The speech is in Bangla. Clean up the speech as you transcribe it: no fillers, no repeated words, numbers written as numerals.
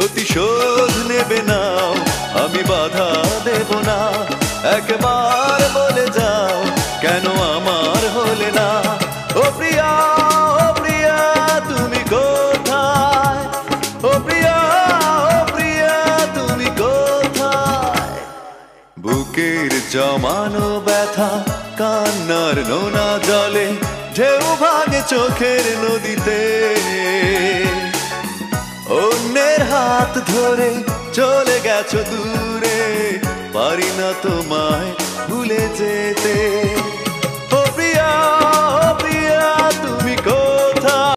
প্রতিশোধ নেবে নাও, আমি বাধা দেব না। একবার বলে যাও কেন আমার হলে না। ও প্রিয়া, ও প্রিয়া তুমি কোথায়? ও প্রিয়া, ও প্রিয়া তুমি কোথায়? বুকের জমানো ব্যথা কান্নার নোনা জলে ঢেউ ভাঙে চোখের নদীতে। অন্যের হাত ধরে চলে গেছো দূরে, পারি না তোমায় ভুলে যেতে।